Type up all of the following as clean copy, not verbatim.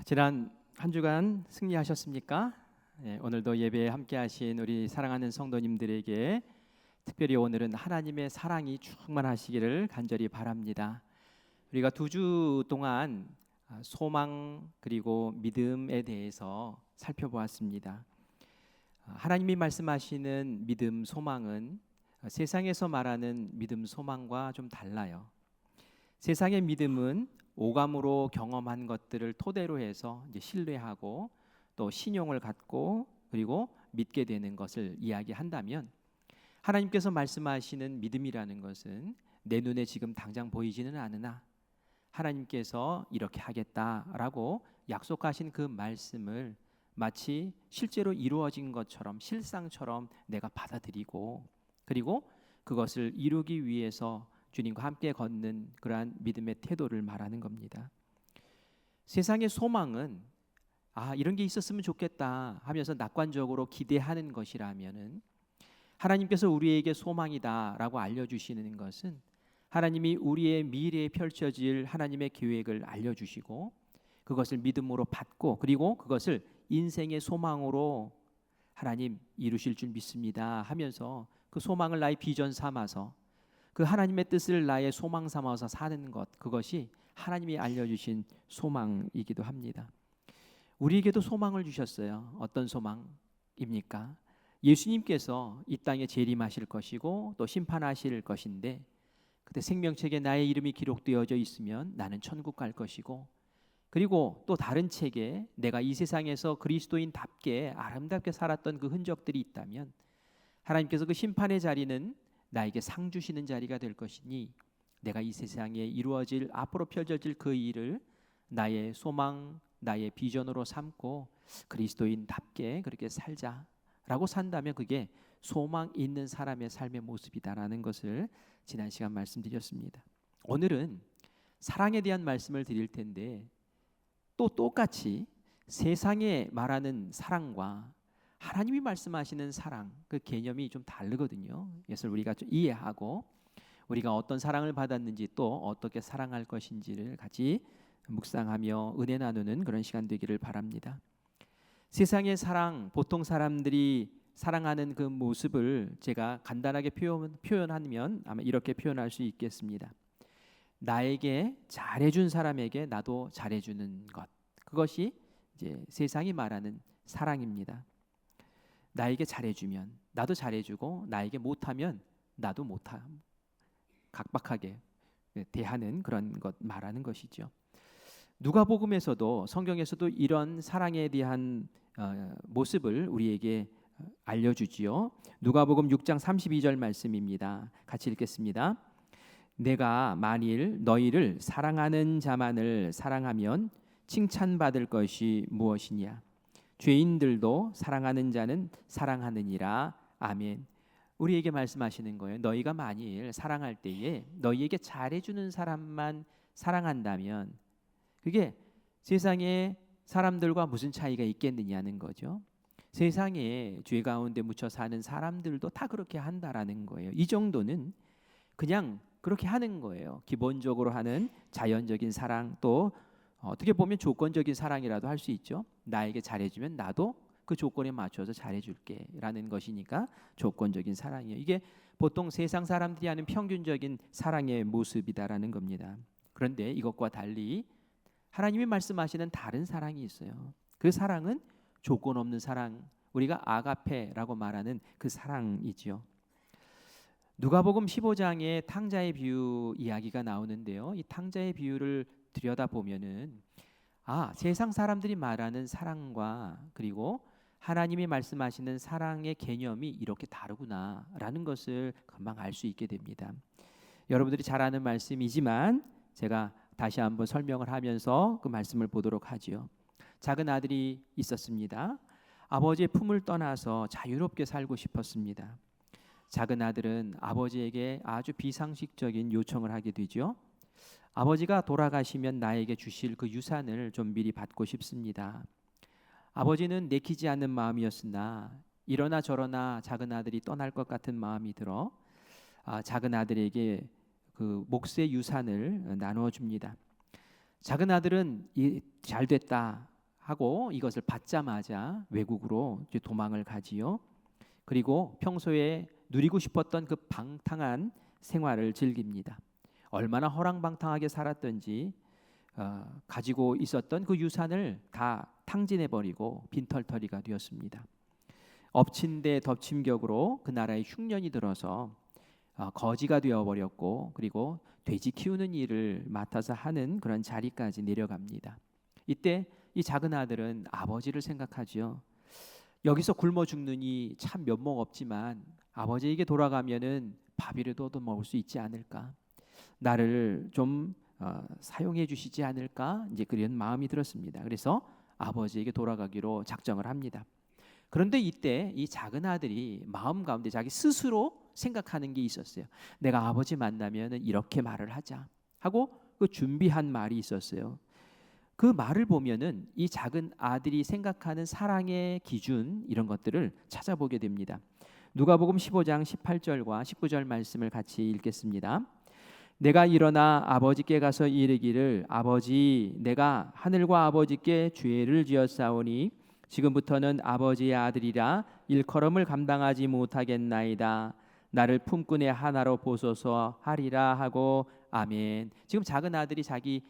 지난 한 주간 승리하셨습니까? 오늘도 예배에 함께하신 우리 사랑하는 성도님들에게 특별히 오늘은 하나님의 사랑이 충만하시기를 간절히 바랍니다. 우리가 두 주 동안 소망 그리고 믿음에 대해서 살펴보았습니다. 하나님이 말씀하시는 믿음, 소망은 세상에서 말하는 믿음, 소망과 좀 달라요. 세상의 믿음은 오감으로 경험한 것들을 토대로 해서 이제 신뢰하고 또 신용을 갖고 그리고 믿게 되는 것을 이야기한다면, 하나님께서 말씀하시는 믿음이라는 것은 내 눈에 지금 당장 보이지는 않으나 하나님께서 이렇게 하겠다라고 약속하신 그 말씀을 마치 실제로 이루어진 것처럼 실상처럼 내가 받아들이고 그리고 그것을 이루기 위해서 주님과 함께 걷는 그러한 믿음의 태도를 말하는 겁니다. 세상의 소망은 이런 게 있었으면 좋겠다 하면서 낙관적으로 기대하는 것이라면은, 하나님께서 우리에게 소망이다라고 알려주시는 것은 하나님이 우리의 미래에 펼쳐질 하나님의 계획을 알려주시고 그것을 믿음으로 받고 그리고 그것을 인생의 소망으로 하나님 이루실 줄 믿습니다 하면서 그 소망을 나의 비전 삼아서 그 하나님의 뜻을 나의 소망 삼아서 사는 것, 그것이 하나님이 알려주신 소망이기도 합니다. 우리에게도 소망을 주셨어요. 어떤 소망입니까? 예수님께서 이 땅에 재림하실 것이고 또 심판하실 것인데, 그때 생명책에 나의 이름이 기록되어져 있으면 나는 천국 갈 것이고, 그리고 또 다른 책에 내가 이 세상에서 그리스도인답게 아름답게 살았던 그 흔적들이 있다면 하나님께서 그 심판의 자리는 나에게 상 주시는 자리가 될 것이니 내가 이 세상에 이루어질 앞으로 펼쳐질 그 일을 나의 소망, 나의 비전으로 삼고 그리스도인답게 그렇게 살자라고 산다면 그게 소망 있는 사람의 삶의 모습이다라는 것을 지난 시간 말씀드렸습니다. 오늘은 사랑에 대한 말씀을 드릴 텐데, 또 똑같이 세상에 말하는 사랑과 하나님이 말씀하시는 사랑, 그 개념이 좀 다르거든요. 그래서 우리가 좀 이해하고 우리가 어떤 사랑을 받았는지 또 어떻게 사랑할 것인지를 같이 묵상하며 은혜 나누는 그런 시간 되기를 바랍니다. 세상의 사랑, 보통 사람들이 사랑하는 그 모습을 제가 간단하게 표현하면 아마 이렇게 표현할 수 있겠습니다. 나에게 잘해준 사람에게 나도 잘해주는 것, 그것이 이제 세상이 말하는 사랑입니다. 나에게 잘해주면 나도 잘해주고, 나에게 못하면 나도 못함, 각박하게 대하는 그런 것 말하는 것이죠. 누가복음에서도 성경에서도 이런 사랑에 대한 모습을 우리에게 알려주지요. 누가복음 6장 32절 말씀입니다. 같이 읽겠습니다. 내가 만일 너희를 사랑하는 자만을 사랑하면 칭찬받을 것이 무엇이냐? 죄인들도 사랑하는 자는 사랑하느니라. 아멘. 우리에게 말씀하시는 거예요. 너희가 만일 사랑할 때에 너희에게 잘해주는 사람만 사랑한다면 그게 세상의 사람들과 무슨 차이가 있겠느냐는 거죠. 세상에 죄 가운데 묻혀 사는 사람들도 다 그렇게 한다라는 거예요. 이 정도는 그냥 그렇게 하는 거예요. 기본적으로 하는 자연적인 사랑, 또 어떻게 보면 조건적인 사랑이라도 할 수 있죠. 나에게 잘해주면 나도 그 조건에 맞춰서 잘해줄게 라는 것이니까 조건적인 사랑이에요. 이게 보통 세상 사람들이 하는 평균적인 사랑의 모습이다라는 겁니다. 그런데 이것과 달리 하나님이 말씀하시는 다른 사랑이 있어요. 그 사랑은 조건 없는 사랑, 우리가 아가페라고 말하는 그 사랑이죠. 누가복음 15장에 탕자의 비유 이야기가 나오는데요. 이 탕자의 비유를 들여다보면은 세상 사람들이 말하는 사랑과 그리고 하나님이 말씀하시는 사랑의 개념이 이렇게 다르구나라는 것을 금방 알 수 있게 됩니다. 여러분들이 잘 아는 말씀이지만 제가 다시 한번 설명을 하면서 그 말씀을 보도록 하지요. 작은 아들이 있었습니다. 아버지의 품을 떠나서 자유롭게 살고 싶었습니다. 작은 아들은 아버지에게 아주 비상식적인 요청을 하게 되죠. 아버지가 돌아가시면 나에게 주실 그 유산을 좀 미리 받고 싶습니다. 아버지는 내키지 않는 마음이었으나 이러나 저러나 작은 아들이 떠날 것 같은 마음이 들어 작은 아들에게 그 몫의 유산을 나누어 줍니다. 작은 아들은 잘 됐다, 하고 이것을 받자마자 외국으로 이제 도망을 가지요. 그리고 평소에 누리고 싶었던 그 방탕한 생활을 즐깁니다. 얼마나 허랑방탕하게 살았던지 가지고 있었던 그 유산을 다 탕진해버리고 빈털터리가 되었습니다. 엎친 데 덮친 격으로 그 나라에 흉년이 들어서 거지가 되어버렸고, 그리고 돼지 키우는 일을 맡아서 하는 그런 자리까지 내려갑니다. 이때 이 작은 아들은 아버지를 생각하지요. 여기서 굶어 죽느니 참 면목 없지만 아버지에게 돌아가면은 밥이라도 얻어 먹을 수 있지 않을까, 나를 좀 사용해 주시지 않을까, 이제 그런 마음이 들었습니다. 그래서 아버지에게 돌아가기로 작정을 합니다. 그런데 이때 이 작은 아들이 마음 가운데 자기 스스로 생각하는 게 있었어요. 내가 아버지 만나면 이렇게 말을 하자 하고 그 준비한 말이 있었어요. 그 말을 보면은 이 작은 아들이 생각하는 사랑의 기준, 이런 것들을 찾아보게 됩니다. 누가복음 15장 18절과 19절 말씀을 같이 읽겠습니다. 내가 일어나 아버지께 가서 이르기를, 아버지, 내가 하늘과 아버지께 죄를 지었사오니 지금부터는 아버지의 아들이라 일컬음을 감당하지 못하겠나이다. 나를 품꾼의 하나로 보소서 하리라 하고 아멘. 지금 작은 아들이 자기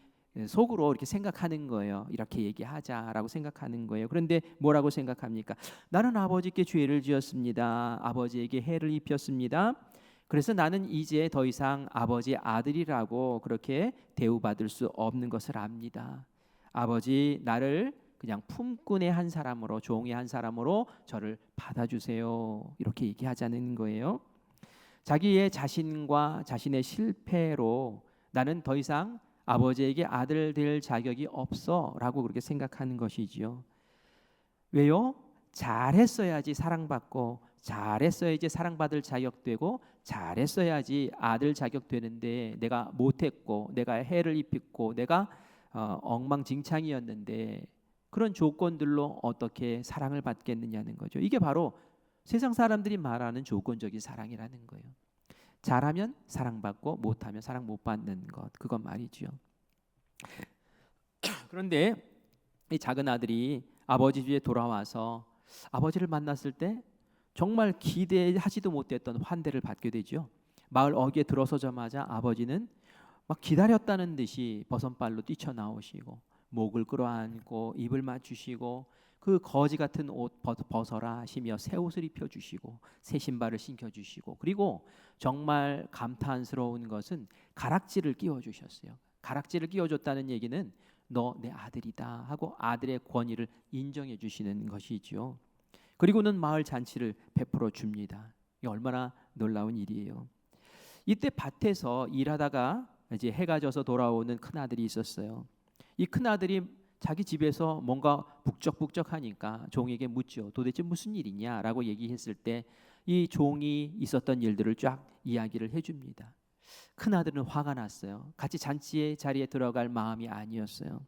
속으로 이렇게 생각하는 거예요. 이렇게 얘기하자라고 생각하는 거예요. 그런데 뭐라고 생각합니까? 나는 아버지께 죄를 지었습니다. 아버지에게 해를 입혔습니다. 그래서 나는 이제 더 이상 아버지의 아들이라고 그렇게 대우받을 수 없는 것을 압니다. 아버지, 나를 그냥 품꾼의 한 사람으로, 종의 한 사람으로 저를 받아주세요. 이렇게 얘기하자는 거예요. 자기의 자신과 자신의 실패로 나는 더 이상 아버지에게 아들 될 자격이 없어 라고 그렇게 생각하는 것이지요. 왜요? 잘했어야지 사랑받고, 잘했어야지 사랑받을 자격 되고, 잘했어야지 아들 자격 되는데 내가 못했고, 내가 해를 입혔고, 내가 엉망진창이었는데 그런 조건들로 어떻게 사랑을 받겠느냐는 거죠. 이게 바로 세상 사람들이 말하는 조건적인 사랑이라는 거예요. 잘하면 사랑받고 못하면 사랑 못 받는 것, 그건 말이죠. 그런데 이 작은 아들이 아버지 집에 돌아와서 아버지를 만났을 때 정말 기대하지도 못했던 환대를 받게 되죠. 마을 어귀에 들어서자마자 아버지는 막 기다렸다는 듯이 버선발로 뛰쳐나오시고 목을 끌어안고 입을 맞추시고 그 거지 같은 옷 벗어라 하시며 새 옷을 입혀주시고 새 신발을 신겨주시고, 그리고 정말 감탄스러운 것은 가락지를 끼워주셨어요. 가락지를 끼워줬다는 얘기는 너 내 아들이다 하고 아들의 권위를 인정해 주시는 것이지요. 그리고는 마을 잔치를 베풀어 줍니다. 이게 얼마나 놀라운 일이에요. 이때 밭에서 일하다가 이제 해가 져서 돌아오는 큰아들이 있었어요. 이 큰아들이 자기 집에서 뭔가 북적북적하니까 종에게 묻죠. 도대체 무슨 일이냐라고 얘기했을 때 이 종이 있었던 일들을 쫙 이야기를 해줍니다. 큰아들은 화가 났어요. 같이 잔치의 자리에 들어갈 마음이 아니었어요.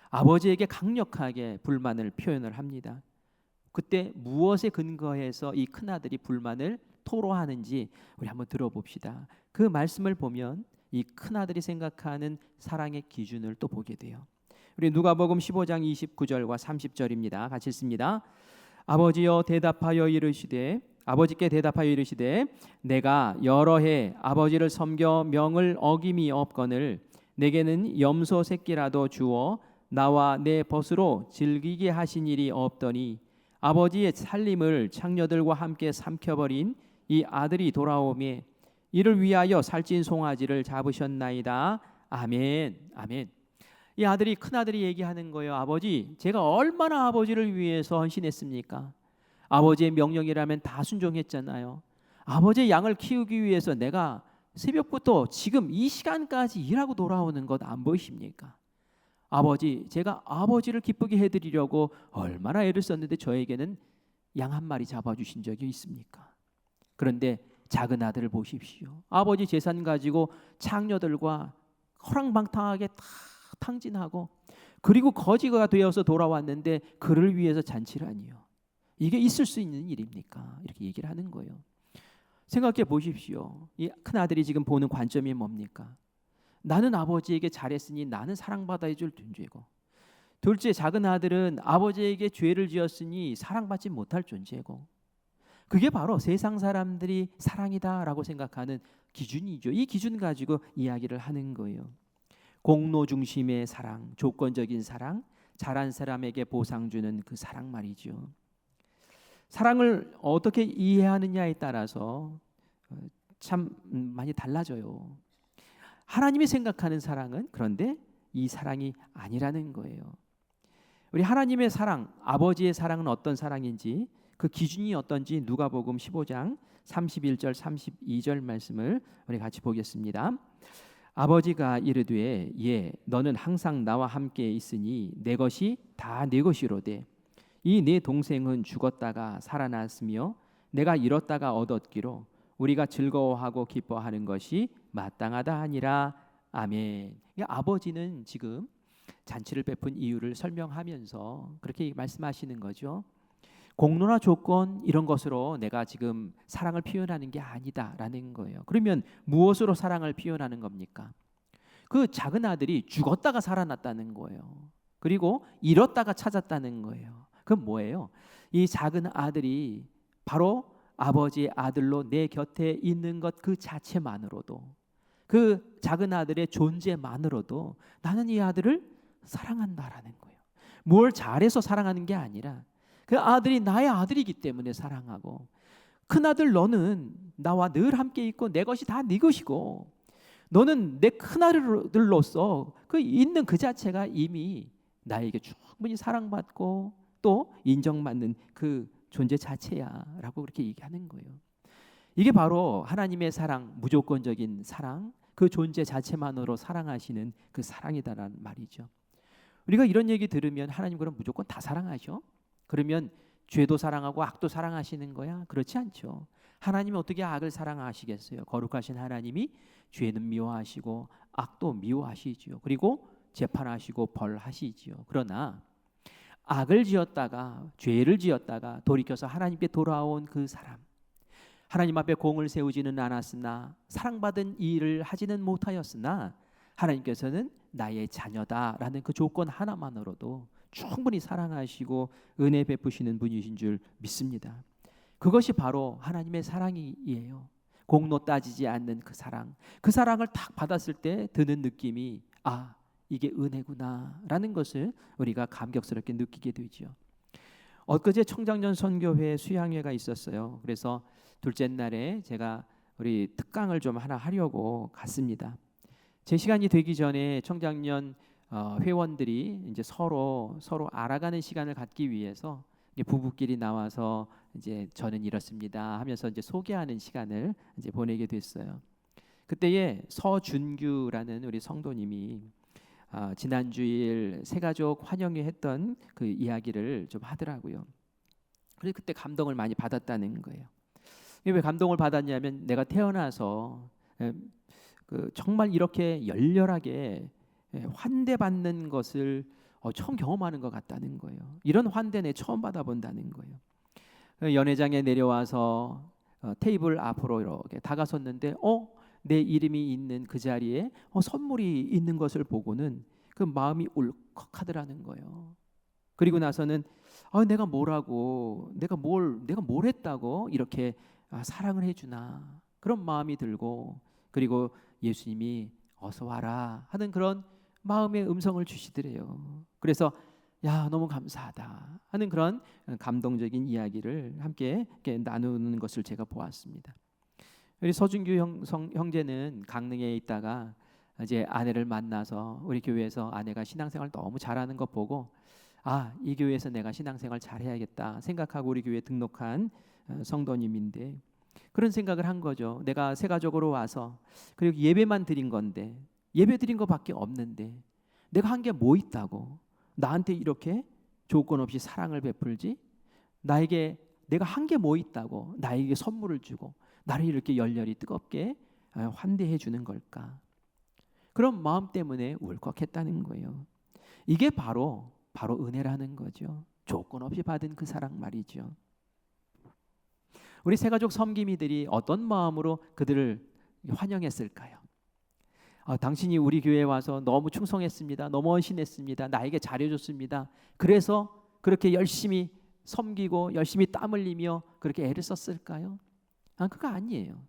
아버지에게 강력하게 불만을 표현을 합니다. 그때 무엇에 근거해서 이 큰아들이 불만을 토로하는지 우리 한번 들어봅시다. 그 말씀을 보면 이 큰아들이 생각하는 사랑의 기준을 또 보게 돼요. 우리 누가복음 15장 29절과 30절입니다. 같이 읽습니다. 아버지여 대답하여 이르시되, 아버지께 대답하여 이르시되, 내가 여러 해 아버지를 섬겨 명을 어김이 없거늘 내게는 염소 새끼라도 주어 나와 내 벗으로 즐기게 하신 일이 없더니 아버지의 살림을 창녀들과 함께 삼켜버린 이 아들이 돌아오매 이를 위하여 살찐 송아지를 잡으셨나이다. 아멘. 아멘. 이 아들이, 큰아들이 얘기하는 거예요. 아버지, 제가 얼마나 아버지를 위해서 헌신했습니까? 아버지의 명령이라면 다 순종했잖아요. 아버지의 양을 키우기 위해서 내가 새벽부터 지금 이 시간까지 일하고 돌아오는 것 안 보이십니까? 아버지, 제가 아버지를 기쁘게 해드리려고 얼마나 애를 썼는데 저에게는 양 한 마리 잡아주신 적이 있습니까? 그런데 작은 아들을 보십시오. 아버지 재산 가지고 창녀들과 허랑방탕하게 다 탕진하고, 그리고 거지가 되어서 돌아왔는데 그를 위해서 잔치라니요. 이게 있을 수 있는 일입니까? 이렇게 얘기를 하는 거예요. 생각해 보십시오. 이 큰아들이 지금 보는 관점이 뭡니까? 나는 아버지에게 잘했으니 나는 사랑받아야 줄 존재고, 둘째, 작은 아들은 아버지에게 죄를 지었으니 사랑받지 못할 존재고, 그게 바로 세상 사람들이 사랑이다라고 생각하는 기준이죠. 이 기준 가지고 이야기를 하는 거예요. 공로 중심의 사랑, 조건적인 사랑, 잘한 사람에게 보상 주는 그 사랑 말이죠. 사랑을 어떻게 이해하느냐에 따라서 참 많이 달라져요. 하나님이 생각하는 사랑은 그런데 이 사랑이 아니라는 거예요. 우리 하나님의 사랑, 아버지의 사랑은 어떤 사랑인지, 그 기준이 어떤지 누가복음 15장 31절 32절 말씀을 우리 같이 보겠습니다. 아버지가 이르되 예 너는 항상 나와 함께 있으니 내 것이 다 내 것이로되 이 내 동생은 죽었다가 살아났으며 내가 잃었다가 얻었기로 우리가 즐거워하고 기뻐하는 것이 마땅하다 하니라. 아멘. 아버지는 지금 잔치를 베푼 이유를 설명하면서 그렇게 말씀하시는 거죠. 공로나 조건 이런 것으로 내가 지금 사랑을 표현하는 게 아니다라는 거예요. 그러면 무엇으로 사랑을 표현하는 겁니까? 그 작은 아들이 죽었다가 살아났다는 거예요. 그리고 잃었다가 찾았다는 거예요. 그건 뭐예요? 이 작은 아들이 바로 아버지의 아들로 내 곁에 있는 것 그 자체만으로도, 그 작은 아들의 존재만으로도 나는 이 아들을 사랑한다라는 거예요. 뭘 잘해서 사랑하는 게 아니라 그 아들이 나의 아들이기 때문에 사랑하고, 큰아들 너는 나와 늘 함께 있고 내 것이 다 네 것이고 너는 내 큰아들로서 그 있는 그 자체가 이미 나에게 충분히 사랑받고 또 인정받는 그 존재 자체야 라고 그렇게 얘기하는 거예요. 이게 바로 하나님의 사랑, 무조건적인 사랑, 그 존재 자체만으로 사랑하시는 그 사랑이다라는 말이죠. 우리가 이런 얘기 들으면 하나님 그럼 무조건 다 사랑하셔? 그러면 죄도 사랑하고 악도 사랑하시는 거야? 그렇지 않죠. 하나님이 어떻게 악을 사랑하시겠어요? 거룩하신 하나님이 죄는 미워하시고 악도 미워하시지요. 그리고 재판하시고 벌하시지요. 그러나 악을 지었다가 죄를 지었다가 돌이켜서 하나님께 돌아온 그 사람, 하나님 앞에 공을 세우지는 않았으나 사랑받은 일을 하지는 못하였으나 하나님께서는 나의 자녀다라는 그 조건 하나만으로도 충분히 사랑하시고 은혜 베푸시는 분이신 줄 믿습니다. 그것이 바로 하나님의 사랑이에요. 공로 따지지 않는 그 사랑, 그 사랑을 딱 받았을 때 드는 느낌이 아 이게 은혜구나라는 것을 우리가 감격스럽게 느끼게 되죠. 엊그제 청장년 선교회 수양회가 있었어요. 그래서 둘째 날에 제가 우리 특강을 좀 하나 하려고 갔습니다. 제 시간이 되기 전에 청장년 회원들이 이제 서로 알아가는 시간을 갖기 위해서 부부끼리 나와서 이제 저는 이렇습니다 하면서 이제 소개하는 시간을 이제 보내게 됐어요. 그때에 서준규라는 우리 성도님이 지난 주일 새가족 환영회 했던 그 이야기를 좀 하더라고요. 그래서 그때 감동을 많이 받았다는 거예요. 왜 감동을 받았냐면 내가 태어나서 정말 이렇게 열렬하게 환대받는 것을 처음 경험하는 것 같다는 거예요. 이런 환대 처음 받아본다는 거예요. 연회장에 내려와서 테이블 앞으로 이렇게 다가섰는데 내 이름이 있는 그 자리에 선물이 있는 것을 보고는 그 마음이 울컥하더라는 거예요. 그리고 나서는 내가 뭐라고 내가 뭘 했다고 이렇게 사랑을 해주나 그런 마음이 들고, 그리고 예수님이 어서 와라 하는 그런 마음의 음성을 주시더래요. 그래서 야 너무 감사하다 하는 그런 감동적인 이야기를 함께 이렇게 나누는 것을 제가 보았습니다. 우리 서준규 형제는 강릉에 있다가 이제 아내를 만나서 우리 교회에서 아내가 신앙생활 너무 잘하는 것 보고 이 교회에서 내가 신앙생활 잘해야겠다 생각하고 우리 교회에 등록한 성도님인데, 그런 생각을 한 거죠. 내가 새가족으로 와서 그리고 예배만 드린 건데, 예배 드린 것밖에 없는데 내가 한 게 뭐 있다고 나한테 이렇게 조건 없이 사랑을 베풀지? 나에게 내가 한 게 뭐 있다고 나에게 선물을 주고 나를 이렇게 열렬히 뜨겁게 환대해 주는 걸까? 그런 마음 때문에 울컥했다는 거예요. 이게 바로 은혜라는 거죠. 조건 없이 받은 그 사랑 말이죠. 우리 새가족 섬김이들이 어떤 마음으로 그들을 환영했을까요? 당신이 우리 교회에 와서 너무 충성했습니다. 너무 헌신했습니다. 나에게 잘해줬습니다. 그래서 그렇게 열심히 섬기고 열심히 땀 흘리며 그렇게 애를 썼을까요? 그거 아니에요.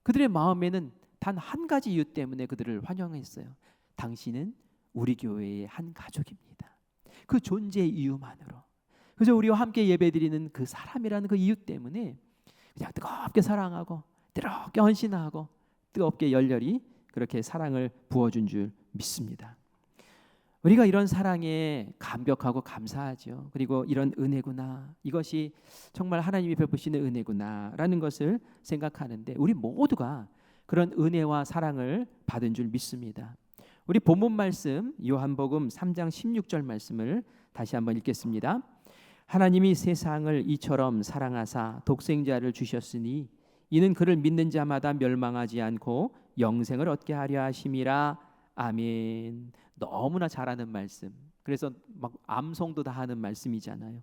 그들의 마음에는 단 한 가지 이유 때문에 그들을 환영했어요. 당신은 우리 교회의 한 가족입니다. 그 존재의 이유만으로, 그저 우리와 함께 예배드리는 그 사람이라는 그 이유 때문에 그냥 뜨겁게 사랑하고 뜨겁게 헌신하고 뜨겁게 열렬히 그렇게 사랑을 부어준 줄 믿습니다. 우리가 이런 사랑에 감격하고 감사하죠. 그리고 이런 은혜구나, 이것이 정말 하나님이 베푸시는 은혜구나라는 것을 생각하는데, 우리 모두가 그런 은혜와 사랑을 받은 줄 믿습니다. 우리 본문 말씀 요한복음 3장 16절 말씀을 다시 한번 읽겠습니다. 하나님이 세상을 이처럼 사랑하사 독생자를 주셨으니 이는 그를 믿는 자마다 멸망하지 않고 영생을 얻게 하려 하심이라. 아멘. 너무나 잘하는 말씀. 그래서 막 암송도 다 하는 말씀이잖아요.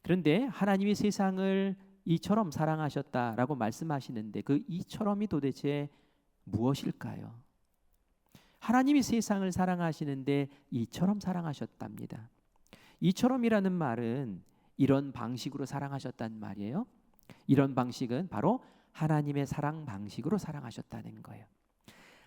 그런데 하나님이 세상을 이처럼 사랑하셨다라고 말씀하시는데, 그 이처럼이 도대체 무엇일까요? 하나님이 세상을 사랑하시는데 이처럼 사랑하셨답니다. 이처럼이라는 말은 이런 방식으로 사랑하셨단 말이에요. 이런 방식은 바로 하나님의 사랑 방식으로 사랑하셨다는 거예요.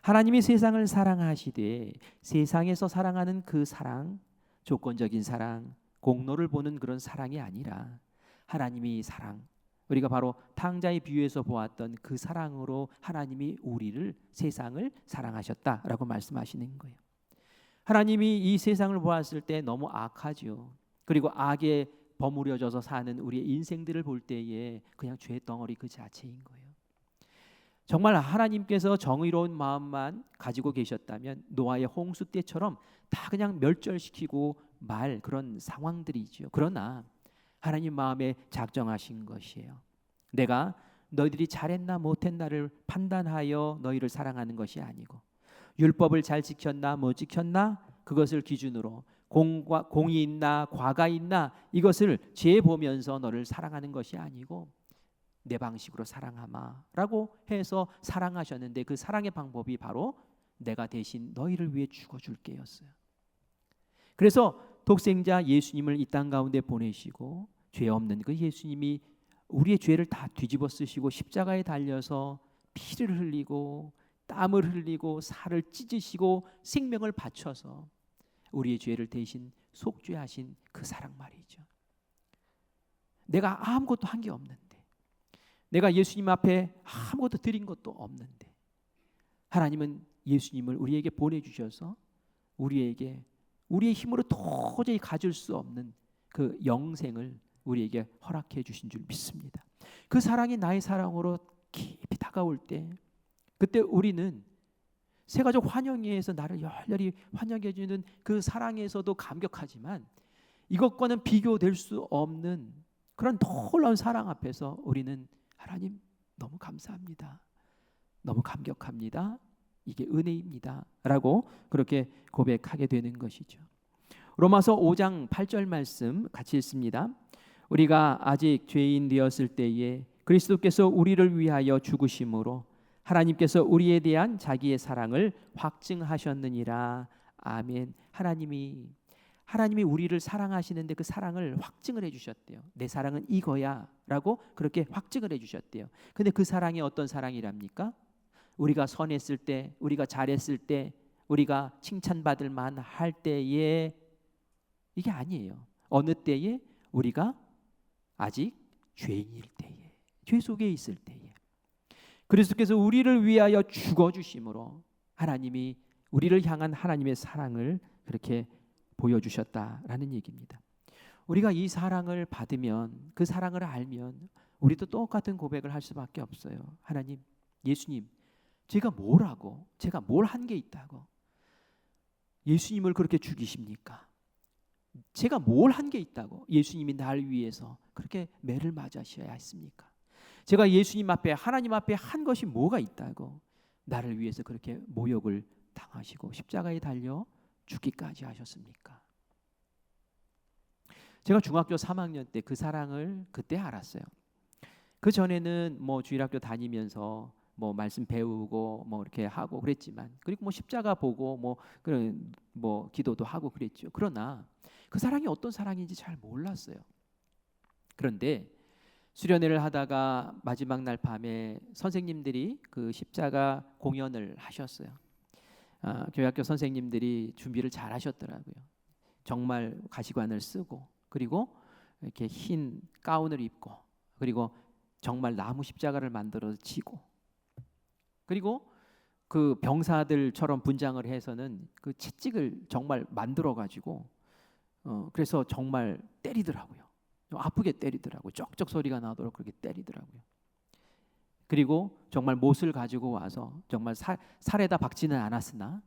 하나님이 세상을 사랑하시되 세상에서 사랑하는 그 사랑, 조건적인 사랑, 공로를 보는 그런 사랑이 아니라 하나님이 사랑, 우리가 바로 탕자의 비유에서 보았던 그 사랑으로 하나님이 우리를, 세상을 사랑하셨다라고 말씀하시는 거예요. 하나님이 이 세상을 보았을 때 너무 악하죠. 그리고 악에 버무려져서 사는 우리의 인생들을 볼 때에 그냥 죄덩어리 그 자체인 거예요. 정말 하나님께서 정의로운 마음만 가지고 계셨다면 노아의 홍수 때처럼 다 그냥 멸절시키고 말 그런 상황들이죠. 그러나 하나님 마음에 작정하신 것이에요. 내가 너희들이 잘했나 못했나를 판단하여 너희를 사랑하는 것이 아니고, 율법을 잘 지켰나 못 지켰나 그것을 기준으로 공이 있나 과가 있나 이것을 재보면서 너를 사랑하는 것이 아니고 내 방식으로 사랑하마라고 해서 사랑하셨는데, 그 사랑의 방법이 바로 내가 대신 너희를 위해 죽어줄게였어요. 그래서 독생자 예수님을 이 땅 가운데 보내시고 죄 없는 그 예수님이 우리의 죄를 다 뒤집어 쓰시고 십자가에 달려서 피를 흘리고 땀을 흘리고 살을 찢으시고 생명을 바쳐서 우리의 죄를 대신 속죄하신 그 사랑 말이죠. 내가 아무것도 한 게 없는데, 내가 예수님 앞에 아무것도 드린 것도 없는데 하나님은 예수님을 우리에게 보내주셔서 우리에게 우리의 힘으로 도저히 가질 수 없는 그 영생을 우리에게 허락해 주신 줄 믿습니다. 그 사랑이 나의 사랑으로 깊이 다가올 때, 그때 우리는 새가족 환영회에서 나를 열렬히 환영해 주는 그 사랑에서도 감격하지만 이것과는 비교될 수 없는 그런 놀라운 사랑 앞에서 우리는 하나님 너무 감사합니다, 너무 감격합니다, 이게 은혜입니다 라고 그렇게 고백하게 되는 것이죠. 로마서 5장 8절 말씀 같이 읽습니다. 우리가 아직 죄인 되었을 때에 그리스도께서 우리를 위하여 죽으심으로 하나님께서 우리에 대한 자기의 사랑을 확증하셨느니라. 아멘. 하나님이 우리를 사랑하시는데 그 사랑을 확증을 해주셨대요. 내 사랑은 이거야 라고 그렇게 확증을 해주셨대요. 근데 그 사랑이 어떤 사랑이랍니까? 우리가 선했을 때, 우리가 잘했을 때, 우리가 칭찬받을 만할 때에, 이게 아니에요. 어느 때에? 우리가 아직 죄인일 때에, 죄 속에 있을 때에 그리스도께서 우리를 위하여 죽어주심으로 하나님이 우리를 향한 하나님의 사랑을 그렇게 보여주셨다라는 얘기입니다. 우리가 이 사랑을 받으면, 그 사랑을 알면 우리도 똑같은 고백을 할 수밖에 없어요. 하나님, 예수님, 제가 뭘 하고, 제가 뭘 한 게 있다고 예수님을 그렇게 죽이십니까? 제가 뭘 한 게 있다고 예수님이 날 위해서 그렇게 매를 맞으셔야 했습니까? 제가 예수님 앞에, 하나님 앞에 한 것이 뭐가 있다고 나를 위해서 그렇게 모욕을 당하시고 십자가에 달려 죽기까지 하셨습니까? 제가 중학교 3학년 때 그 사랑을 그때 알았어요. 그 전에는 주일학교 다니면서 뭐 말씀 배우고 뭐 이렇게 하고 그랬지만, 그리고 뭐 십자가 보고 뭐 그런 뭐 기도도 하고 그랬죠. 그러나 그 사랑이 어떤 사랑인지 잘 몰랐어요. 그런데 수련회를 하다가 마지막 날 밤에 선생님들이 그 십자가 공연을 하셨어요. 교회학교 선생님들이 준비를 잘 하셨더라고요. 정말 가시관을 쓰고, 그리고 이렇게 흰 가운을 입고, 그리고 정말 나무 십자가를 만들어 지고, 그리고 그 병사들처럼 분장을 해서는 그 채찍을 정말 만들어 가지고 그래서 정말 때리더라고요. 아프게 때리더라고요. 쩍쩍 소리가 나도록 그렇게 때리더라고요. 그리고 정말 못을 가지고 와서 정말 살에다 박지는 않았으나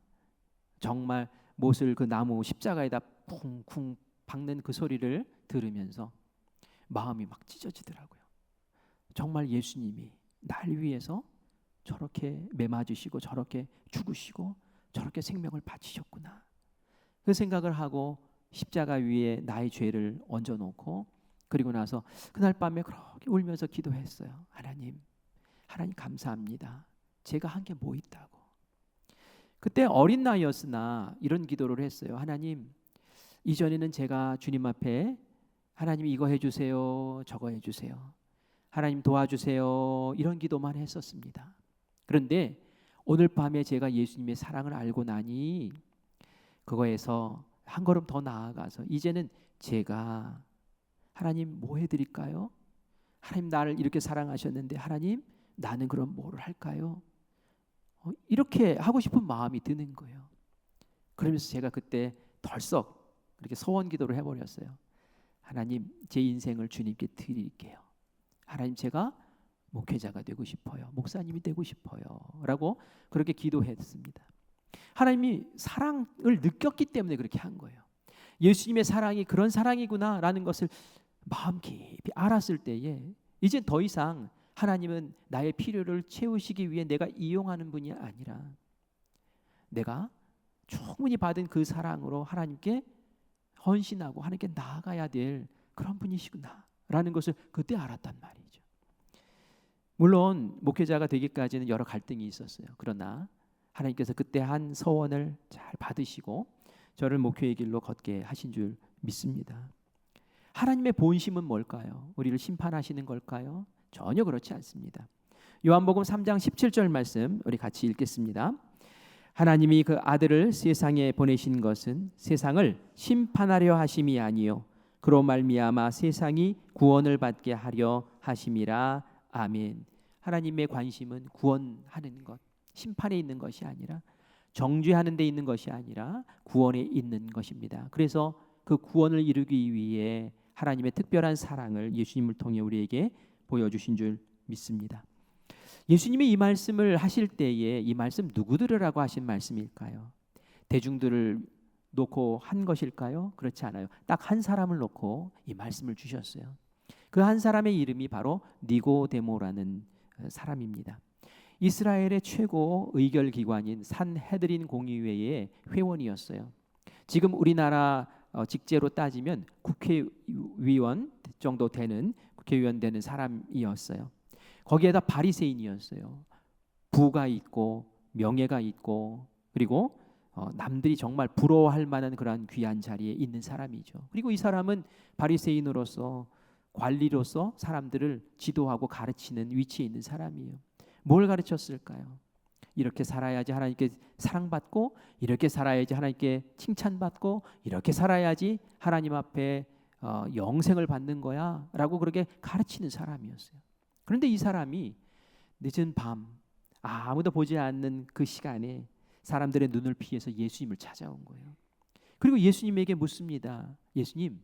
정말 못을 그 나무 십자가에다 쿵쿵 박는 그 소리를 들으면서 마음이 막 찢어지더라고요. 정말 예수님이 날 위해서 저렇게 매맞으시고 저렇게 죽으시고 저렇게 생명을 바치셨구나. 그 생각을 하고 십자가 위에 나의 죄를 얹어놓고, 그리고 나서 그날 밤에 그렇게 울면서 기도했어요. 하나님 감사합니다. 제가 한 게 뭐 있다고. 그때 어린 나이였으나 이런 기도를 했어요. 하나님, 이전에는 제가 주님 앞에 하나님 이거 해주세요, 저거 해주세요, 하나님 도와주세요, 이런 기도만 했었습니다. 그런데 오늘 밤에 제가 예수님의 사랑을 알고 나니 그거에서 한 걸음 더 나아가서 이제는 제가 하나님 뭐 해드릴까요? 하나님 나를 이렇게 사랑하셨는데 하나님 나는 그럼 뭐를 할까요? 이렇게 하고 싶은 마음이 드는 거예요. 그러면서 제가 그때 덜썩 그렇게 소원 기도를 해버렸어요. 하나님 제 인생을 주님께 드릴게요. 하나님 제가 목회자가 되고 싶어요. 목사님이 되고 싶어요. 라고 그렇게 기도했습니다. 하나님이 사랑을 느꼈기 때문에 그렇게 한 거예요. 예수님의 사랑이 그런 사랑이구나 라는 것을 마음 깊이 알았을 때에 이제 더 이상 하나님은 나의 필요를 채우시기 위해 내가 이용하는 분이 아니라 내가 충분히 받은 그 사랑으로 하나님께 헌신하고 하나님께 나아가야 될 그런 분이시구나 라는 것을 그때 알았단 말이죠. 물론 목회자가 되기까지는 여러 갈등이 있었어요. 그러나 하나님께서 그때 한 서원을 잘 받으시고 저를 목회의 길로 걷게 하신 줄 믿습니다. 하나님의 본심은 뭘까요? 우리를 심판하시는 걸까요? 전혀 그렇지 않습니다. 요한복음 3장 17절 말씀 우리 같이 읽겠습니다. 하나님이 그 아들을 세상에 보내신 것은 세상을 심판하려 하심이 아니요 그로 말미암아 세상이 구원을 받게 하려 하심이라. 아멘. 하나님의 관심은 구원하는 것, 심판에 있는 것이 아니라, 정죄하는 데 있는 것이 아니라 구원에 있는 것입니다. 그래서 그 구원을 이루기 위해 하나님의 특별한 사랑을 예수님을 통해 우리에게 보여주신 줄 믿습니다. 예수님이 이 말씀을 하실 때에 이 말씀 누구 들으라고 하신 말씀일까요? 대중들을 놓고 한 것일까요? 그렇지 않아요. 딱 한 사람을 놓고 이 말씀을 주셨어요. 그 한 사람의 이름이 바로 니고데모라는 사람입니다. 이스라엘의 최고 의결기관인 산헤드린 공의회의 회원이었어요. 지금 우리나라 직제로 따지면 국회의원 정도 되는 국회의원 되는 사람이었어요. 거기에다 바리새인이었어요. 부가 있고 명예가 있고 그리고 남들이 정말 부러워할 만한 그러한 귀한 자리에 있는 사람이죠. 그리고 이 사람은 바리새인으로서 관리로서 사람들을 지도하고 가르치는 위치에 있는 사람이에요. 뭘 가르쳤을까요? 이렇게 살아야지 하나님께 사랑받고, 이렇게 살아야지 하나님께 칭찬받고, 이렇게 살아야지 하나님 앞에 영생을 받는 거야 라고 그렇게 가르치는 사람이었어요. 그런데 이 사람이 늦은 밤 아무도 보지 않는 그 시간에 사람들의 눈을 피해서 예수님을 찾아온 거예요. 그리고 예수님에게 묻습니다. 예수님,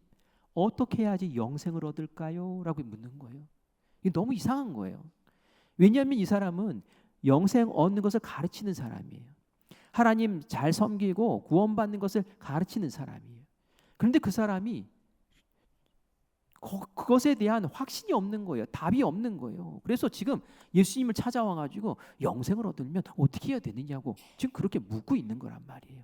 어떻게 해야지 영생을 얻을까요? 라고 묻는 거예요. 이게 너무 이상한 거예요. 왜냐하면 이 사람은 영생 얻는 것을 가르치는 사람이에요. 하나님 잘 섬기고 구원받는 것을 가르치는 사람이에요. 그런데 그 사람이 그것에 대한 확신이 없는 거예요. 답이 없는 거예요. 그래서 지금 예수님을 찾아와가지고 영생을 얻으려면 어떻게 해야 되느냐고 지금 그렇게 묻고 있는 거란 말이에요.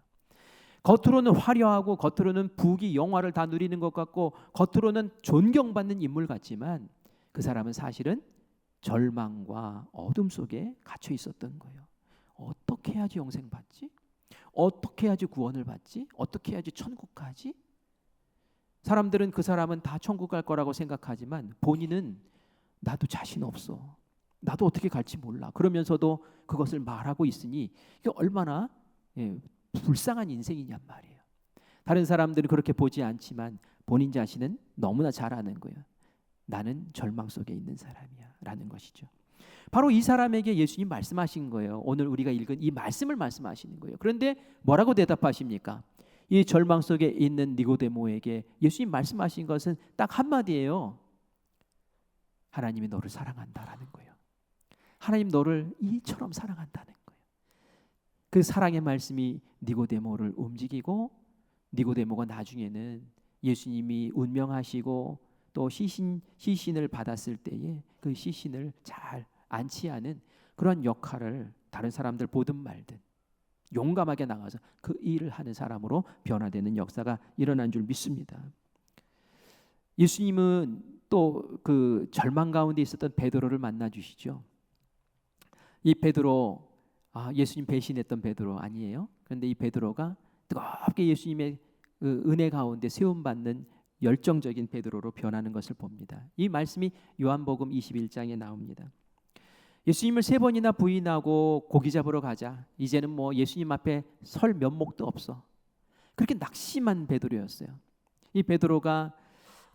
겉으로는 화려하고 겉으로는 부귀 영화를 다 누리는 것 같고 겉으로는 존경받는 인물 같지만 그 사람은 사실은 절망과 어둠 속에 갇혀 있었던 거예요. 어떻게 해야지 영생 받지? 어떻게 해야지 구원을 받지? 어떻게 해야지 천국 가지? 사람들은 그 사람은 다 천국 갈 거라고 생각하지만 본인은 나도 자신 없어. 나도 어떻게 갈지 몰라. 그러면서도 그것을 말하고 있으니 이게 얼마나 불쌍한 인생이냔 말이에요. 다른 사람들은 그렇게 보지 않지만 본인 자신은 너무나 잘 아는 거예요. 나는 절망 속에 있는 사람이야 라는 것이죠. 바로 이 사람에게 예수님 말씀하신 거예요. 오늘 우리가 읽은 이 말씀을 말씀하시는 거예요. 그런데 뭐라고 대답하십니까? 이 절망 속에 있는 니고데모에게 예수님 말씀하신 것은 딱 한마디예요. 하나님이 너를 사랑한다라는 거예요. 하나님 너를 이처럼 사랑한다는 거예요. 그 사랑의 말씀이 니고데모를 움직이고 니고데모가 나중에는 예수님이 운명하시고 또 시신을 받았을 때에 그 시신을 잘 안치하는 그런 역할을 다른 사람들 보든 말든 용감하게 나가서 그 일을 하는 사람으로 변화되는 역사가 일어난 줄 믿습니다. 예수님은 또 그 절망 가운데 있었던 베드로를 만나 주시죠. 이 베드로, 예수님 배신했던 베드로 아니에요? 그런데 이 베드로가 뜨겁게 예수님의 그 은혜 가운데 세움받는 열정적인 베드로로 변하는 것을 봅니다. 이 말씀이 요한복음 21장에 나옵니다. 예수님을 3번이나 부인하고 고기 잡으러 가자. 이제는 뭐 예수님 앞에 설 면목도 없어. 그렇게 낙심한 베드로였어요. 이 베드로가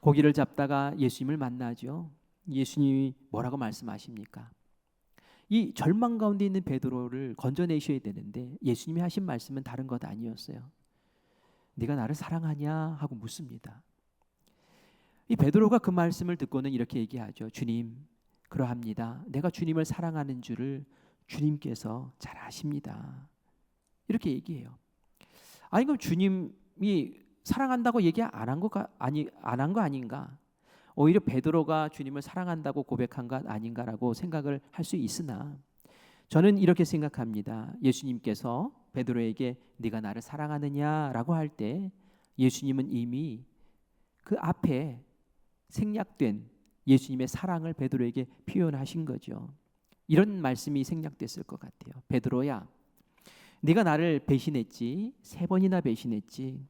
고기를 잡다가 예수님을 만나죠. 예수님이 뭐라고 말씀하십니까? 이 절망 가운데 있는 베드로를 건져내셔야 되는데 예수님이 하신 말씀은 다른 것 아니었어요. 네가 나를 사랑하냐 하고 묻습니다. 이 베드로가 그 말씀을 듣고는 이렇게 얘기하죠. 주님, 그러합니다. 내가 주님을 사랑하는 줄을 주님께서 잘 아십니다. 이렇게 얘기해요. 아니 그럼 주님이 사랑한다고 얘기 안 한 거 아닌가? 오히려 베드로가 주님을 사랑한다고 고백한 것 아닌가라고 생각을 할 수 있으나 저는 이렇게 생각합니다. 예수님께서 베드로에게 네가 나를 사랑하느냐라고 할 때 예수님은 이미 그 앞에 생략된 예수님의 사랑을 베드로에게 표현하신 거죠. 이런 말씀이 생략됐을 것 같아요. 베드로야, 네가 나를 배신했지. 3번이나 배신했지.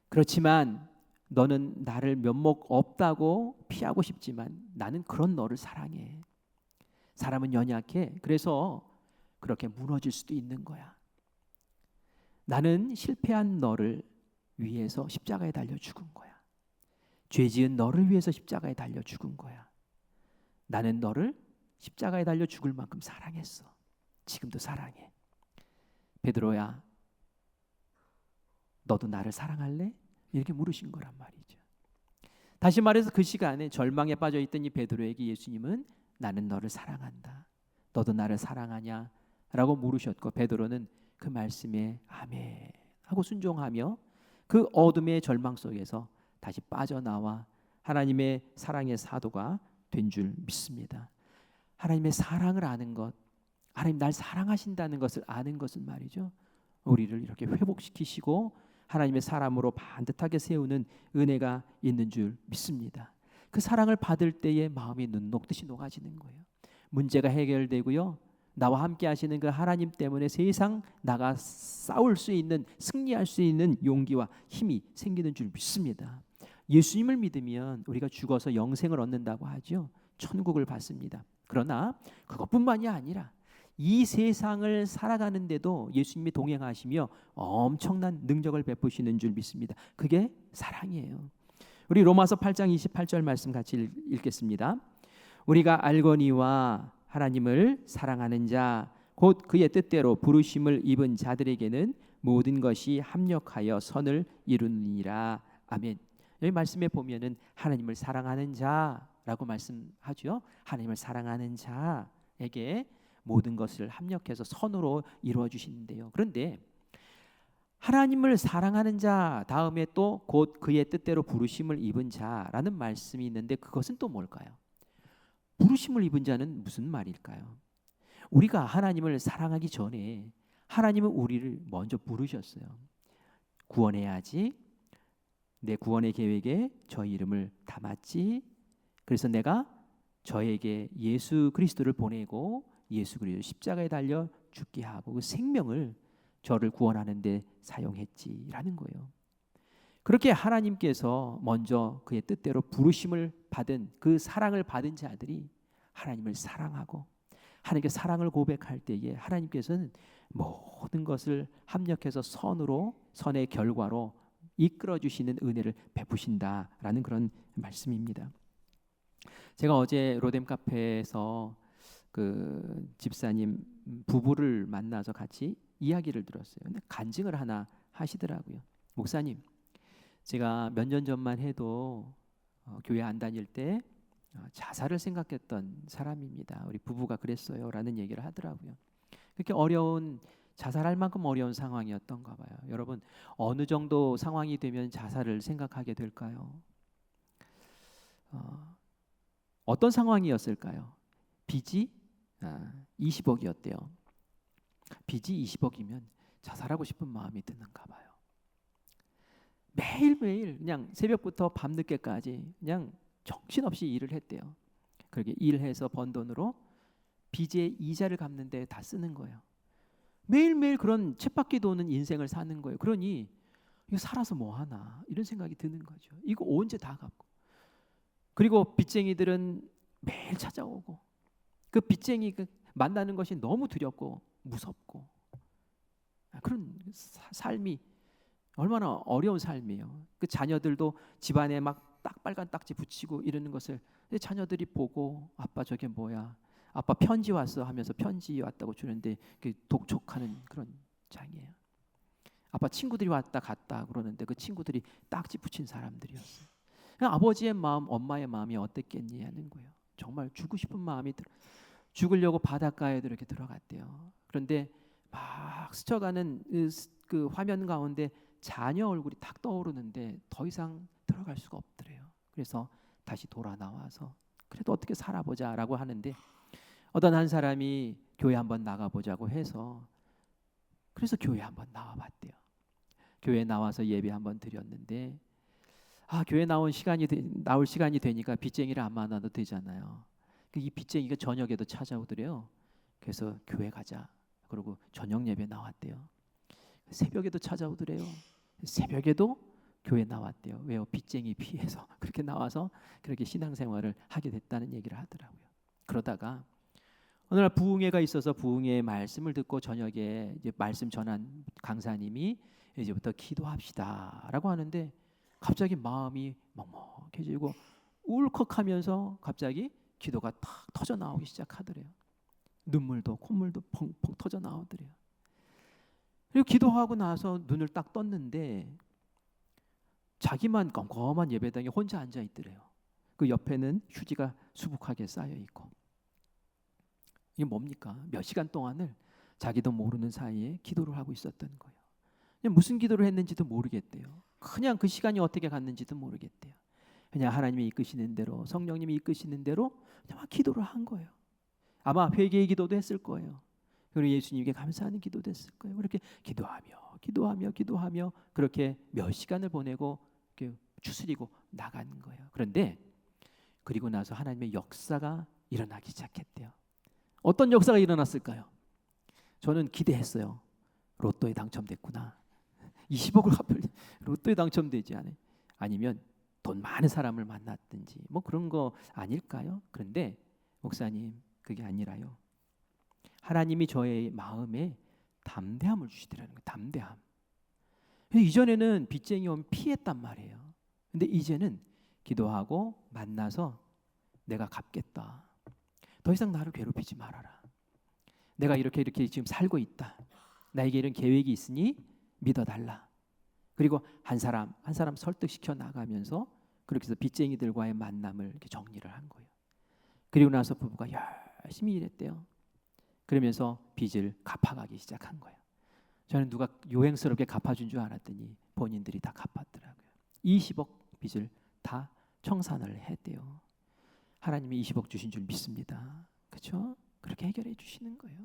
그렇지만 너는 나를 면목 없다고 피하고 싶지만 나는 그런 너를 사랑해. 사람은 연약해. 그래서 그렇게 무너질 수도 있는 거야. 나는 실패한 너를 위해서 십자가에 달려 죽은 거야. 죄 지은 너를 위해서 십자가에 달려 죽은 거야. 나는 너를 십자가에 달려 죽을 만큼 사랑했어. 지금도 사랑해. 베드로야, 너도 나를 사랑할래? 이렇게 물으신 거란 말이죠. 다시 말해서 그 시간에 절망에 빠져있던 이 베드로에게 예수님은 나는 너를 사랑한다. 너도 나를 사랑하냐? 라고 물으셨고 베드로는 그 말씀에 아멘 하고 순종하며 그 어둠의 절망 속에서 다시 빠져나와 하나님의 사랑의 사도가 된 줄 믿습니다. 하나님의 사랑을 아는 것, 하나님 날 사랑하신다는 것을 아는 것은 말이죠, 우리를 이렇게 회복시키시고 하나님의 사람으로 반듯하게 세우는 은혜가 있는 줄 믿습니다. 그 사랑을 받을 때에 마음이 눈 녹듯이 녹아지는 거예요. 문제가 해결되고요, 나와 함께 하시는 그 하나님 때문에 세상 나가 싸울 수 있는, 승리할 수 있는 용기와 힘이 생기는 줄 믿습니다. 예수님을 믿으면 우리가 죽어서 영생을 얻는다고 하죠. 천국을 받습니다. 그러나 그것뿐만이 아니라 이 세상을 살아가는데도 예수님이 동행하시며 엄청난 능력을 베푸시는 줄 믿습니다. 그게 사랑이에요. 우리 로마서 8장 28절 말씀 같이 읽겠습니다. 우리가 알거니와 하나님을 사랑하는 자 곧 그의 뜻대로 부르심을 입은 자들에게는 모든 것이 합력하여 선을 이루느니라. 아멘. 여기 말씀에 보면은 하나님을 사랑하는 자라고 말씀하죠. 하나님을 사랑하는 자에게 모든 것을 합력해서 선으로 이루어 주시는데요. 그런데 하나님을 사랑하는 자 다음에 또 곧 그의 뜻대로 부르심을 입은 자라는 말씀이 있는데 그것은 또 뭘까요? 부르심을 입은 자는 무슨 말일까요? 우리가 하나님을 사랑하기 전에 하나님은 우리를 먼저 부르셨어요. 구원해야지. 내 구원의 계획에 저 이름을 담았지. 그래서 내가 저에게 예수 그리스도를 보내고 예수 그리스도 십자가에 달려 죽게 하고 그 생명을 저를 구원하는 데 사용했지라는 거예요. 그렇게 하나님께서 먼저 그의 뜻대로 부르심을 받은 그 사랑을 받은 자들이 하나님을 사랑하고 하나님께 사랑을 고백할 때에 하나님께서는 모든 것을 합력해서 선으로 선의 결과로 이끌어 주시는 은혜를 베푸신다라는 그런 말씀입니다. 제가 어제 로뎀 카페에서 그 집사님 부부를 만나서 같이 이야기를 들었어요. 근데 간증을 하나 하시더라고요. 목사님, 제가 몇 년 전만 해도 교회 안 다닐 때 자살을 생각했던 사람입니다. 우리 부부가 그랬어요 라는 얘기를 하더라고요. 그렇게 어려운, 자살할 만큼 어려운 상황이었던가 봐요. 여러분, 어느 정도 상황이 되면 자살을 생각하게 될까요? 어떤 상황이었을까요? 빚이 20억이었대요. 빚이 20억이면 자살하고 싶은 마음이 드는가 봐요. 매일매일 그냥 새벽부터 밤늦게까지 그냥 정신없이 일을 했대요. 그렇게 일해서 번 돈으로 빚의 이자를 갚는 데 다 쓰는 거예요. 매일매일 그런 쳇바퀴 도는 인생을 사는 거예요. 그러니 이거 살아서 뭐 하나 이런 생각이 드는 거죠. 이거 언제 다 갚고. 그리고 빚쟁이들은 매일 찾아오고 그 빚쟁이 만나는 것이 너무 두렵고 무섭고 그런 삶이 얼마나 어려운 삶이에요. 그 자녀들도 집안에 막 딱 빨간 딱지 붙이고 이러는 것을 자녀들이 보고 아빠 저게 뭐야? 아빠 편지 왔어 하면서 편지 왔다고 주는데 그 독촉하는 그런 장이에요. 아빠 친구들이 왔다 갔다 그러는데 그 친구들이 딱지 붙인 사람들이었어요. 아버지의 마음, 엄마의 마음이 어땠겠니 하는 거예요. 정말 죽고 싶은 마음이 죽으려고 바닷가에도 이렇게 들어갔대요. 그런데 막 스쳐가는 그 화면 가운데 자녀 얼굴이 딱 떠오르는데 더 이상 들어갈 수가 없더래요. 그래서 다시 돌아 나와서 그래도 어떻게 살아보자라고 하는데 어떤 한 사람이 교회 한번 나가보자고 해서 그래서 교회 한번 나와봤대요. 교회 나와서 예배 한번 드렸는데 교회 나올 시간이 되니까 빚쟁이를 안 만나도 되잖아요. 이 빚쟁이가 저녁에도 찾아오더래요. 그래서 교회 가자. 그리고 저녁 예배 나왔대요. 새벽에도 찾아오더래요. 새벽에도 교회 나왔대요. 왜요? 빚쟁이 피해서 그렇게 나와서 그렇게 신앙생활을 하게 됐다는 얘기를 하더라고요. 그러다가 어느 날 부흥회가 있어서 부흥회의 말씀을 듣고 저녁에 이제 말씀 전한 강사님이 이제부터 기도합시다라고 하는데 갑자기 마음이 먹먹해지고 울컥하면서 갑자기 기도가 탁 터져 나오기 시작하더래요. 눈물도 콧물도 펑펑 터져 나오더래요. 그리고 기도하고 나서 눈을 딱 떴는데 자기만 껌껌한 예배당에 혼자 앉아 있더래요. 그 옆에는 휴지가 수북하게 쌓여 있고. 이게 뭡니까? 몇 시간 동안을 자기도 모르는 사이에 기도를 하고 있었던 거예요. 무슨 기도를 했는지도 모르겠대요. 그냥 그 시간이 어떻게 갔는지도 모르겠대요. 그냥 하나님이 이끄시는 대로, 성령님이 이끄시는 대로 그냥 막 기도를 한 거예요. 아마 회개의 기도도 했을 거예요. 그리고 예수님께 감사하는 기도도 했을 거예요. 그렇게 기도하며 그렇게 몇 시간을 보내고 추스리고 나가는 거예요. 그런데 그리고 나서 하나님의 역사가 일어나기 시작했대요. 어떤 역사가 일어났을까요? 저는 기대했어요. 로또에 당첨됐구나. 20억을 갚을 로또에 당첨되지 않아요. 아니면 돈 많은 사람을 만났든지 뭐 그런 거 아닐까요? 그런데 목사님 그게 아니라요. 하나님이 저의 마음에 담대함을 주시더라는 거예요. 담대함. 이전에는 빚쟁이 오면 피했단 말이에요. 근데 이제는 기도하고 만나서 내가 갚겠다. 더 이상 나를 괴롭히지 말아라. 내가 이렇게 지금 살고 있다. 나에게 이런 계획이 있으니 믿어달라. 그리고 한 사람 설득시켜 나가면서 그렇게 해서 빚쟁이들과의 만남을 이렇게 정리를 한 거예요. 그리고 나서 부부가 열심히 일했대요. 그러면서 빚을 갚아가기 시작한 거예요. 저는 누가 요행스럽게 갚아준 줄 알았더니 본인들이 다 갚았더라고요. 20억 빚을 다 청산을 했대요. 하나님이 20억 주신 줄 믿습니다. 그렇죠? 그렇게 해결해 주시는 거예요.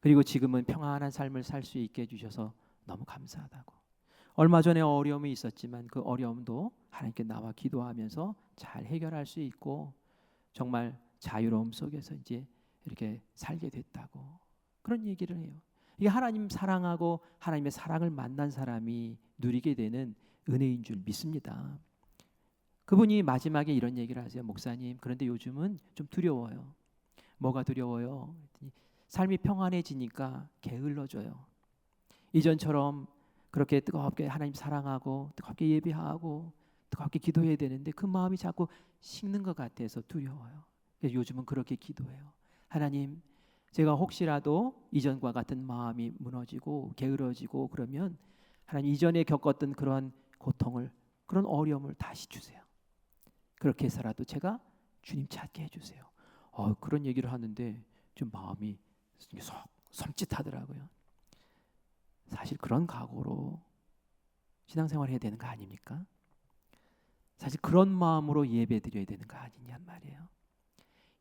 그리고 지금은 평안한 삶을 살 수 있게 해주셔서 너무 감사하다고. 얼마 전에 어려움이 있었지만 그 어려움도 하나님께 나와 기도하면서 잘 해결할 수 있고 정말 자유로움 속에서 이제 이렇게 살게 됐다고 그런 얘기를 해요. 이게 하나님 사랑하고 하나님의 사랑을 만난 사람이 누리게 되는 은혜인 줄 믿습니다. 그분이 마지막에 이런 얘기를 하세요. 목사님, 그런데 요즘은 좀 두려워요. 뭐가 두려워요? 삶이 평안해지니까 게을러져요. 이전처럼 그렇게 뜨겁게 하나님 사랑하고 뜨겁게 예배하고 뜨겁게 기도해야 되는데 그 마음이 자꾸 식는 것 같아서 두려워요. 그래서 요즘은 그렇게 기도해요. 하나님, 제가 혹시라도 이전과 같은 마음이 무너지고 게으러지고 그러면 하나님 이전에 겪었던 그런 고통을, 그런 어려움을 다시 주세요. 그렇게 해서라도 제가 주님 찾게 해주세요. 그런 얘기를 하는데 좀 마음이 속 섬찟하더라고요. 사실 그런 각오로 신앙생활 해야 되는 거 아닙니까? 사실 그런 마음으로 예배 드려야 되는 거 아니냔 말이에요.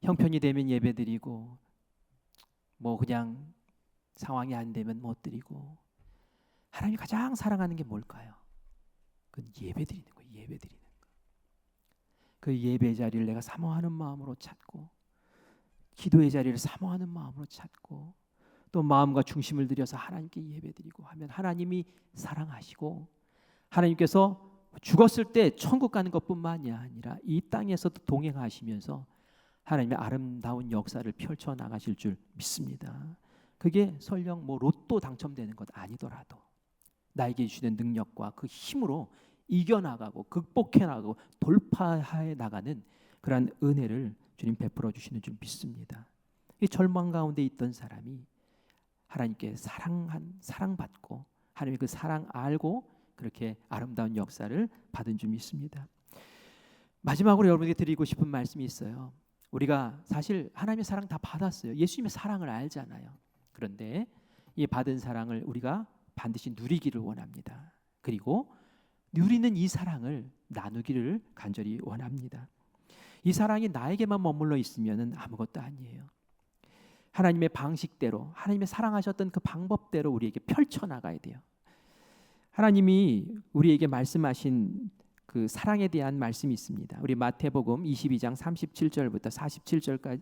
형편이 되면 예배 드리고 뭐 그냥 상황이 안 되면 못 드리고, 하나님이 가장 사랑하는 게 뭘까요? 그건 예배 드리는 거예요. 예배 드리는 거. 그 예배 자리를 내가 사모하는 마음으로 찾고, 기도의 자리를 사모하는 마음으로 찾고, 또 마음과 중심을 들여서 하나님께 예배드리고 하면 하나님이 사랑하시고, 하나님께서 죽었을 때 천국 가는 것뿐만이 아니라 이 땅에서도 동행하시면서 하나님의 아름다운 역사를 펼쳐 나가실 줄 믿습니다. 그게 설령 뭐 로또 당첨되는 것 아니더라도 나에게 주시는 능력과 그 힘으로 이겨나가고 극복해 나가고 돌파해 나가는 그러한 은혜를 주님 베풀어 주시는 줄 믿습니다. 이 절망 가운데 있던 사람이 하나님께 사랑받고 하나님의 그 사랑 알고 그렇게 아름다운 역사를 받은 줄 믿습니다. 마지막으로 여러분에게 드리고 싶은 말씀이 있어요. 우리가 사실 하나님의 사랑 다 받았어요. 예수님의 사랑을 알잖아요. 그런데 이 받은 사랑을 우리가 반드시 누리기를 원합니다. 그리고 누리는 이 사랑을 나누기를 간절히 원합니다. 이 사랑이 나에게만 머물러 있으면 아무것도 아니에요. 하나님의 방식대로, 하나님의 사랑하셨던 그 방법대로 우리에게 펼쳐나가야 돼요. 하나님이 우리에게 말씀하신 그 사랑에 대한 말씀이 있습니다. 우리 마태복음 22장 37절부터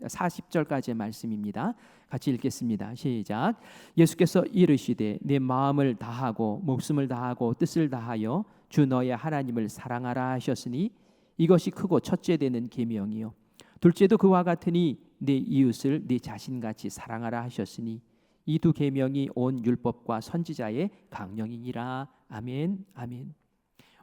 40절까지의 말씀입니다. 같이 읽겠습니다. 시작. 예수께서 이르시되 내 마음을 다하고 목숨을 다하고 뜻을 다하여 주 너의 하나님을 사랑하라 하셨으니 이것이 크고 첫째 되는 계명이요 둘째도 그와 같으니 내 이웃을 내 자신같이 사랑하라 하셨으니 이 두 계명이 온 율법과 선지자의 강령이니라. 아멘. 아멘.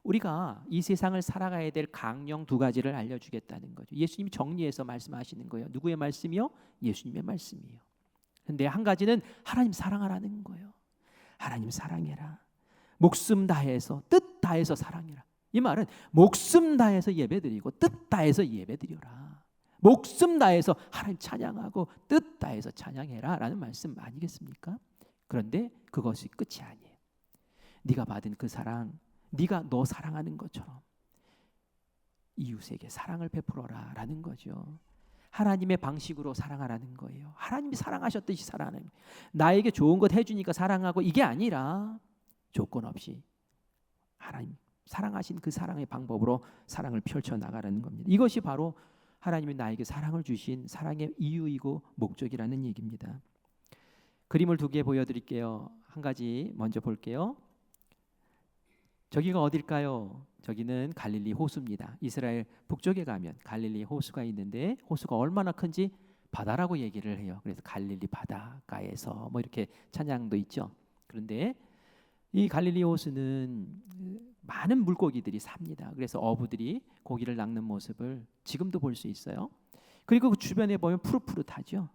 우리가 이 세상을 살아가야 될 강령 두 가지를 알려주겠다는 거죠. 예수님이 정리해서 말씀하시는 거예요. 누구의 말씀이요? 예수님의 말씀이에요. 그런데 한 가지는 하나님 사랑하라는 거예요. 하나님 사랑해라. 목숨 다해서 뜻 다해서 사랑해라. 이 말은 목숨 다해서 예배드리고 뜻 다해서 예배드려라. 목숨 다해서 하나님 찬양하고 뜻 다해서 찬양해라 라는 말씀 아니겠습니까? 그런데 그것이 끝이 아니에요. 네가 받은 그 사랑, 네가 너 사랑하는 것처럼 이웃에게 사랑을 베풀어라 라는 거죠. 하나님의 방식으로 사랑하라는 거예요. 하나님이 사랑하셨듯이 사랑하는 거예요. 나에게 좋은 것 해주니까 사랑하고 이게 아니라 조건 없이 하나님 사랑하신 그 사랑의 방법으로 사랑을 펼쳐나가라는 겁니다. 이것이 바로 하나님이 나에게 사랑을 주신 사랑의 이유이고 목적이라는 얘기입니다. 그림을 두 개 보여드릴게요. 한 가지 먼저 볼게요. 저기가 어딜까요? 저기는 갈릴리 호수입니다. 이스라엘 북쪽에 가면 갈릴리 호수가 있는데 호수가 얼마나 큰지 바다라고 얘기를 해요. 그래서 갈릴리 바닷가에서 뭐 이렇게 찬양도 있죠. 그런데 이 갈릴리 호수는 많은 물고기들이 삽니다. 그래서 어부들이 고기를 낚는 모습을 지금도 볼 수 있어요. 그리고 그 주변에 보면 푸릇푸릇하죠.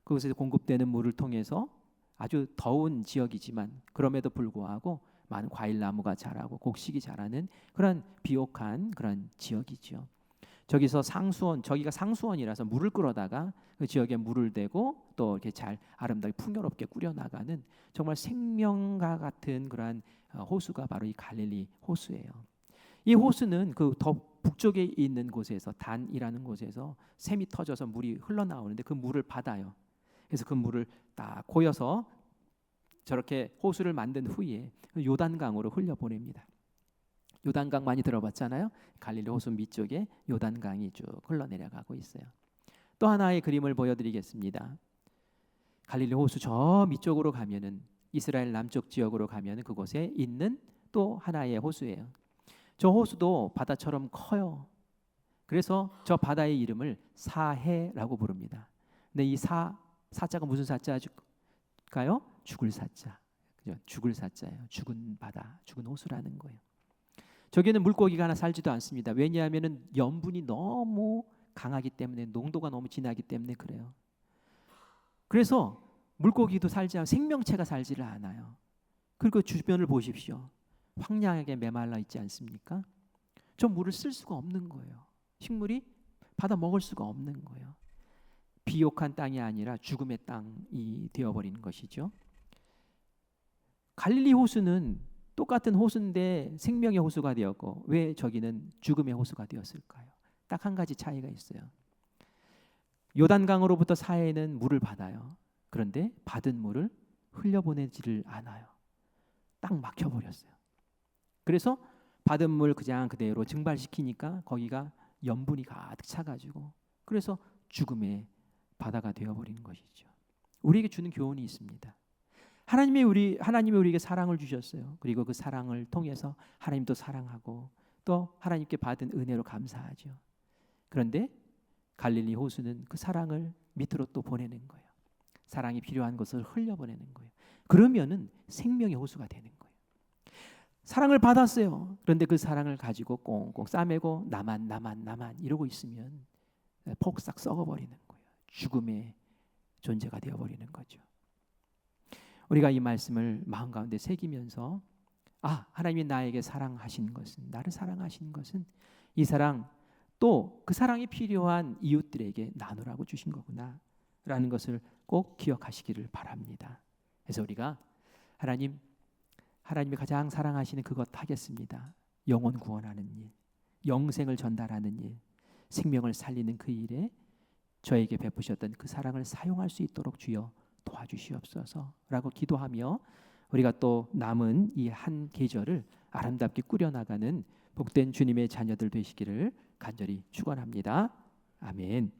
그곳에서 공급되는 물을 통해서 아주 더운 지역이지만 그럼에도 불구하고 많은 과일나무가 자라고 곡식이 자라는 그런 비옥한 그런 지역이죠. 저기서 상수원, 저기가 상수원이라서 물을 끌어다가 그 지역에 물을 대고 또 이렇게 잘 아름답게 풍요롭게 꾸려나가는 정말 생명과 같은 그런 호수가 바로 이 갈릴리 호수예요. 이 호수는 그 더 북쪽에 있는 곳에서 단이라는 곳에서 샘이 터져서 물이 흘러나오는데 그 물을 받아요. 그래서 그 물을 딱 고여서 저렇게 호수를 만든 후에 요단강으로 흘려보냅니다. 요단강 많이 들어봤잖아요. 갈릴리 호수 밑쪽에 요단강이 쭉 흘러내려가고 있어요. 또 하나의 그림을 보여드리겠습니다. 갈릴리 호수 저 밑쪽으로 가면은 이스라엘 남쪽 지역으로 가면 그곳에 있는 또 하나의 호수예요. 저 호수도 바다처럼 커요. 그래서 저 바다의 이름을 사해라고 부릅니다. 근데 이 사자가 무슨 사자일까요? 죽을 사자. 그죠? 죽을 사자예요. 죽은 바다, 죽은 호수라는 거예요. 저기는 물고기가 하나 살지도 않습니다. 왜냐하면은 염분이 너무 강하기 때문에, 농도가 너무 진하기 때문에 그래요. 그래서 물고기도 살지 않고 생명체가 살지를 않아요. 그리고 주변을 보십시오. 황량하게 메말라 있지 않습니까? 저 물을 쓸 수가 없는 거예요. 식물이 받아 먹을 수가 없는 거예요. 비옥한 땅이 아니라 죽음의 땅이 되어버리는 것이죠. 갈릴리 호수는 똑같은 호수인데 생명의 호수가 되었고, 왜 저기는 죽음의 호수가 되었을까요? 딱 한 가지 차이가 있어요. 요단강으로부터 사해는 물을 받아요. 그런데 받은 물을 흘려보내지를 않아요. 딱 막혀버렸어요. 그래서 받은 물 그냥 그대로 증발시키니까 거기가 염분이 가득 차가지고, 그래서 죽음의 바다가 되어버리는 것이죠. 우리에게 주는 교훈이 있습니다. 하나님이 우리에게 사랑을 주셨어요. 그리고 그 사랑을 통해서 하나님도 사랑하고 또 하나님께 받은 은혜로 감사하죠. 그런데 갈릴리 호수는 그 사랑을 밑으로 또 보내는 거예요. 사랑이 필요한 것을 흘려보내는 거예요. 그러면은 생명의 호수가 되는 거예요. 사랑을 받았어요. 그런데 그 사랑을 가지고 꽁꽁 싸매고 나만 이러고 있으면 폭삭 썩어버리는 거예요. 죽음의 존재가 되어버리는 거죠. 우리가 이 말씀을 마음 가운데 새기면서, 하나님이 나에게 나를 사랑하신 것은 이 사랑, 또 그 사랑이 필요한 이웃들에게 나누라고 주신 거구나 라는 것을 꼭 기억하시기를 바랍니다. 그래서 우리가 하나님이 가장 사랑하시는 그것 하겠습니다. 영혼 구원하는 일, 영생을 전달하는 일, 생명을 살리는 그 일에 저에게 베푸셨던 그 사랑을 사용할 수 있도록 주여 도와주시옵소서라고 기도하며, 우리가 또 남은 이 한 계절을 아름답게 꾸려나가는 복된 주님의 자녀들 되시기를 간절히 축원합니다. 아멘.